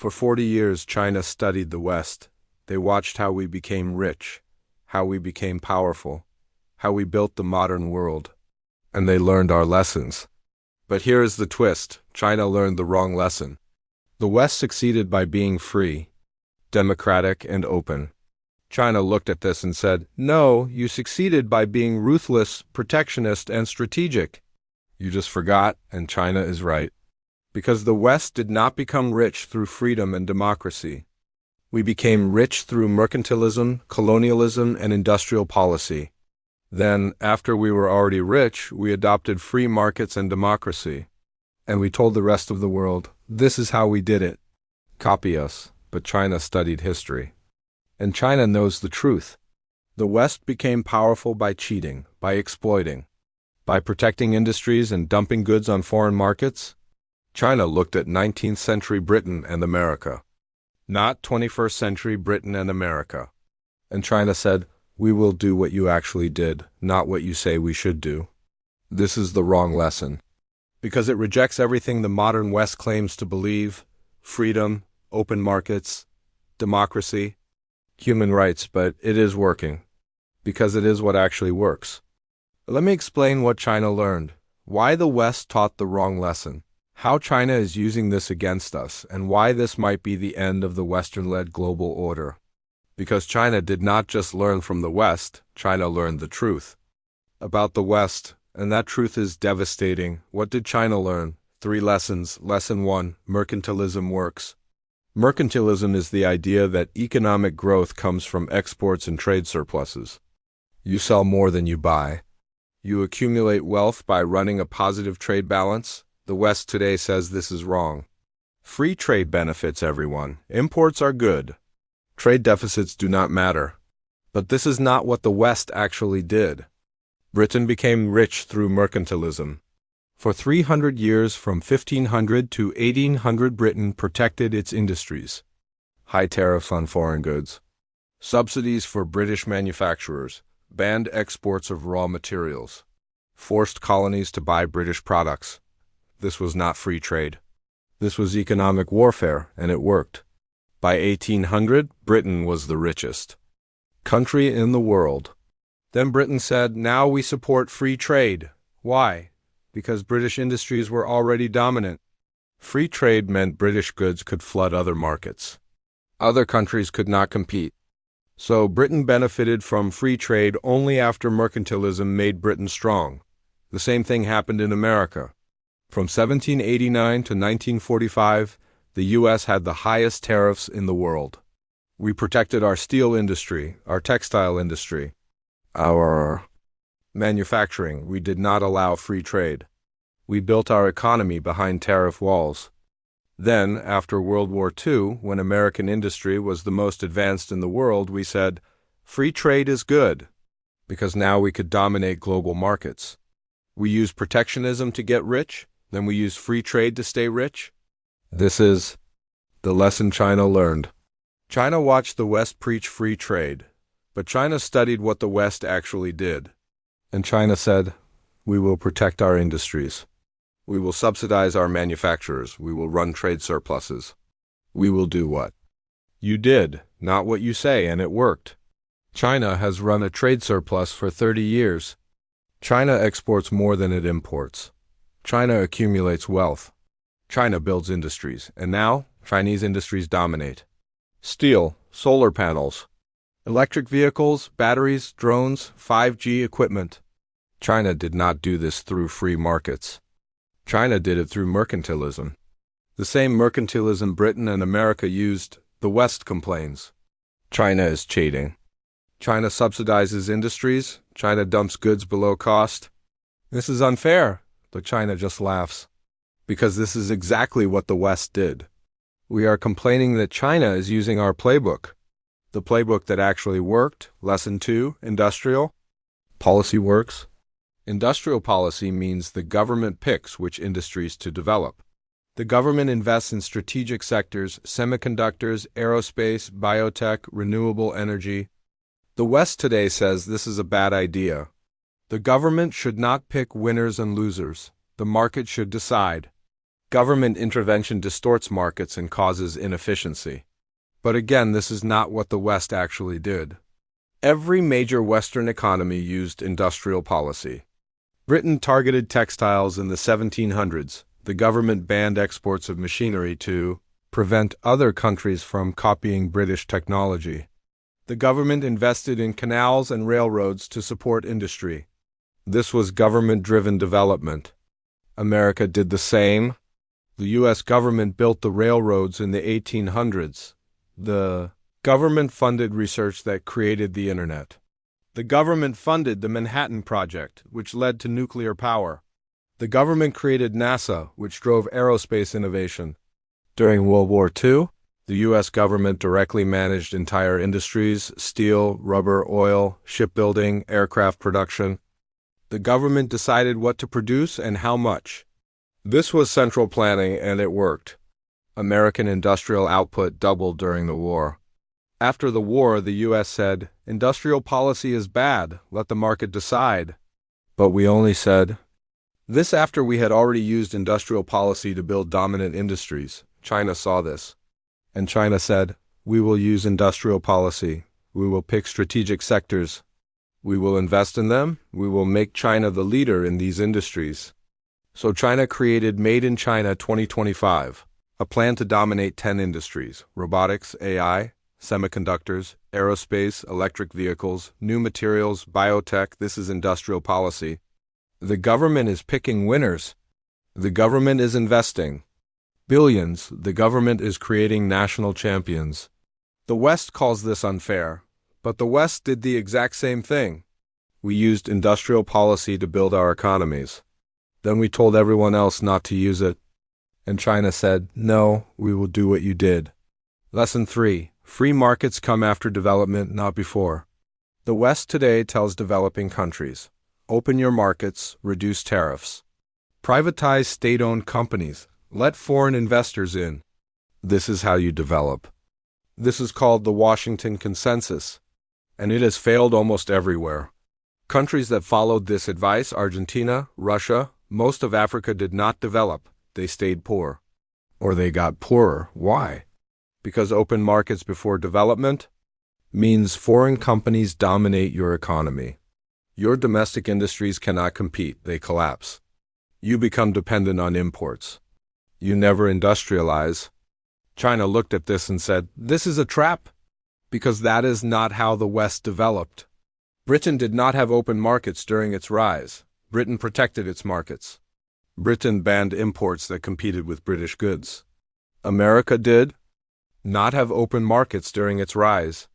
For 40 years, China studied the West. They watched how we became rich, how we became powerful, how we built the modern world. And they learned our lessons. But here is the twist. China learned the wrong lesson. The West succeeded by being free, democratic, and open. China looked at this and said, "No, you succeeded by being ruthless, protectionist, and strategic." You just forgot, and China is right. Because the West did not become rich through freedom and democracy. We became rich through mercantilism, colonialism, and industrial policy. Then, after we were already rich, we adopted free markets and democracy. And we told the rest of the world, this is how we did it. Copy us. But China studied history. And China knows the truth. The West became powerful by cheating, by exploiting, by protecting industries and dumping goods on foreign markets. China looked at 19th century Britain and America, not 21st century Britain and America. And China said, we will do what you actually did, not what you say we should do. This is the wrong lesson. Because it rejects everything the modern West claims to believe: freedom, open markets, democracy, human rights, but it is working. Because it is what actually works. Let me explain what China learned, why the West taught the wrong lesson, how China is using this against us, and why this might be the end of the Western-led global order. Because China did not just learn from the West, China learned the truth about the West, and that truth is devastating. What did China learn? 3 lessons. Lesson 1, mercantilism works. Mercantilism is the idea that economic growth comes from exports and trade surpluses. You sell more than you buy. You accumulate wealth by running a positive trade balance. The West today says this is wrong. Free trade benefits everyone. Imports are good. Trade deficits do not matter. But this is not what the West actually did. Britain became rich through mercantilism. For 300 years, from 1500 to 1800, Britain protected its industries. High tariffs on foreign goods. Subsidies for British manufacturers. Banned exports of raw materials. Forced colonies to buy British products. This was not free trade. This was economic warfare, and it worked. By 1800, Britain was the richest country in the world. Then Britain said, now we support free trade. Why? Because British industries were already dominant. Free trade meant British goods could flood other markets. Other countries could not compete. So Britain benefited from free trade only after mercantilism made Britain strong. The same thing happened in America. From 1789 to 1945, the U.S. had the highest tariffs in the world. We protected our steel industry, our textile industry, our manufacturing. We did not allow free trade. We built our economy behind tariff walls. Then, after World War II, when American industry was the most advanced in the world, we said, free trade is good, because now we could dominate global markets. We used protectionism to get rich, then we used free trade to stay rich. This is the lesson China learned. China watched the West preach free trade, but China studied what the West actually did. And China said, we will protect our industries. We will subsidize our manufacturers. We will run trade surpluses. We will do what you did, not what you say, and it worked. China has run a trade surplus for 30 years. China exports more than it imports. China accumulates wealth. China builds industries, and now Chinese industries dominate. Steel, solar panels, electric vehicles, batteries, drones, 5G equipment. China did not do this through free markets. China did it through mercantilism. The same mercantilism Britain and America used, the West complains. China is cheating. China subsidizes industries. China dumps goods below cost. This is unfair, but China just laughs. Because this is exactly what the West did. We are complaining that China is using our playbook. The playbook that actually worked. Lesson 2, industrial policy works. Industrial policy means the government picks which industries to develop. The government invests in strategic sectors, semiconductors, aerospace, biotech, renewable energy. The West today says this is a bad idea. The government should not pick winners and losers. The market should decide. Government intervention distorts markets and causes inefficiency. But again, this is not what the West actually did. Every major Western economy used industrial policy. Britain targeted textiles in the 1700s. The government banned exports of machinery to prevent other countries from copying British technology. The government invested in canals and railroads to support industry. This was government-driven development. America did the same. The U.S. government built the railroads in the 1800s. The government funded research that created the Internet. The government funded the Manhattan Project, which led to nuclear power. The government created NASA, which drove aerospace innovation. During World War II, the U.S. government directly managed entire industries: steel, rubber, oil, shipbuilding, aircraft production. The government decided what to produce and how much. This was central planning, and it worked. American industrial output doubled during the war. After the war, the U.S. said, "Industrial policy is bad, let the market decide." But we only said this after we had already used industrial policy to build dominant industries. China saw this. And China said, "We will use industrial policy. We will pick strategic sectors. We will invest in them. We will make China the leader in these industries." So China created Made in China 2025, a plan to dominate 10 industries: robotics, AI, semiconductors, aerospace, electric vehicles, new materials, biotech. This is industrial policy. The government is picking winners. The government is investing billions. The government is creating national champions. The West calls this unfair, but the West did the exact same thing. We used industrial policy to build our economies. Then we told everyone else not to use it. And China said, "No, we will do what you did." Lesson 3. Free markets come after development, not before. The West today tells developing countries, open your markets, reduce tariffs. Privatize state-owned companies. Let foreign investors in. This is how you develop. This is called the Washington Consensus, and it has failed almost everywhere. Countries that followed this advice: Argentina, Russia, most of Africa did not develop. They stayed poor. Or they got poorer. Why? Because open markets before development means foreign companies dominate your economy. Your domestic industries cannot compete. They collapse. You become dependent on imports. You never industrialize. China looked at this and said, "This is a trap," because that is not how the West developed. Britain did not have open markets during its rise. Britain protected its markets. Britain banned imports that competed with British goods. America did not have open markets during its rise.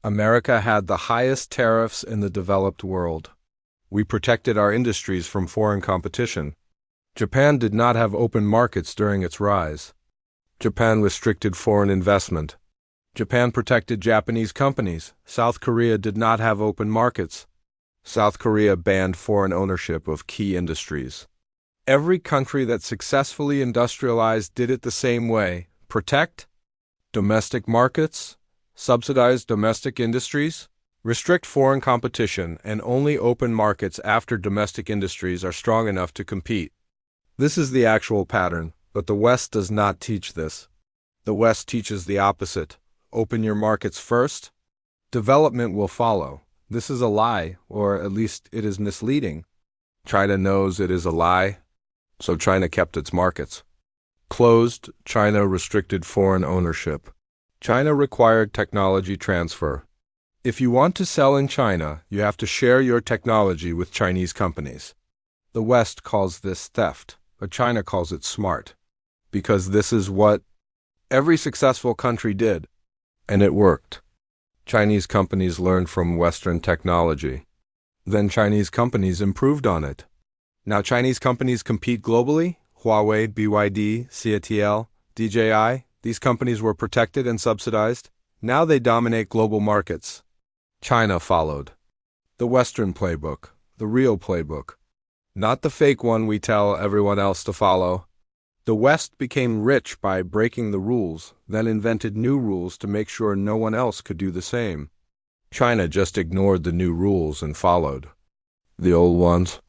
America had the highest tariffs in the developed world. We protected our industries from foreign competition. Japan did not have open markets during its rise. Japan restricted foreign investment. Japan protected Japanese companies. South Korea did not have open markets. South Korea banned foreign ownership of key industries. Every country that successfully industrialized did it the same way: protect domestic markets, subsidize domestic industries, restrict foreign competition, and only open markets after domestic industries are strong enough to compete. This is the actual pattern, but the West does not teach this. The West teaches the opposite. Open your markets first. Development will follow. This is a lie, or at least it is misleading. China knows it is a lie, so China kept its markets closed. China restricted foreign ownership. China required technology transfer. If you want to sell in China, you have to share your technology with Chinese companies. The West calls this theft, but China calls it smart, because this is what every successful country did, and it worked. Chinese companies learned from Western technology. Then Chinese companies improved on it. Now Chinese companies compete globally. Huawei, BYD, CATL, DJI, these companies were protected and subsidized. Now they dominate global markets. China followed. The Western playbook, the real playbook. Not the fake one we tell everyone else to follow. The West became rich by breaking the rules, then invented new rules to make sure no one else could do the same. China just ignored the new rules and followed the old ones.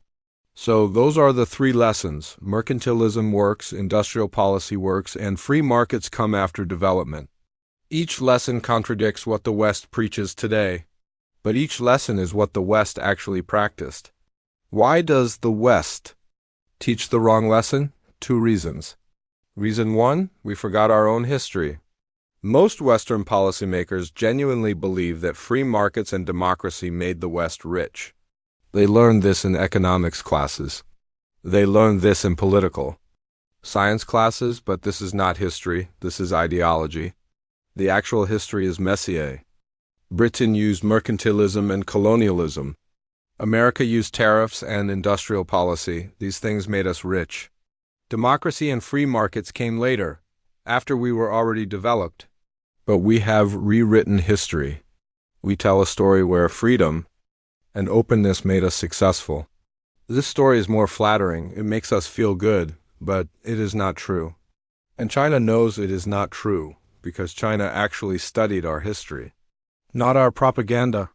So those are the three lessons. Mercantilism works, industrial policy works, and free markets come after development. Each lesson contradicts what the West preaches today, but each lesson is what the West actually practiced. Why does the West teach the wrong lesson? Two reasons. Reason one, we forgot our own history. Most Western policymakers genuinely believe that free markets and democracy made the West rich. They learned this in economics classes. They learned this in political science classes, but this is not history, this is ideology. The actual history is Messier. Britain used mercantilism and colonialism. America used tariffs and industrial policy. These things made us rich. Democracy and free markets came later, after we were already developed. But we have rewritten history. We tell a story where freedom and openness made us successful. This story is more flattering. It makes us feel good, but it is not true. And China knows it is not true, because China actually studied our history, not our propaganda.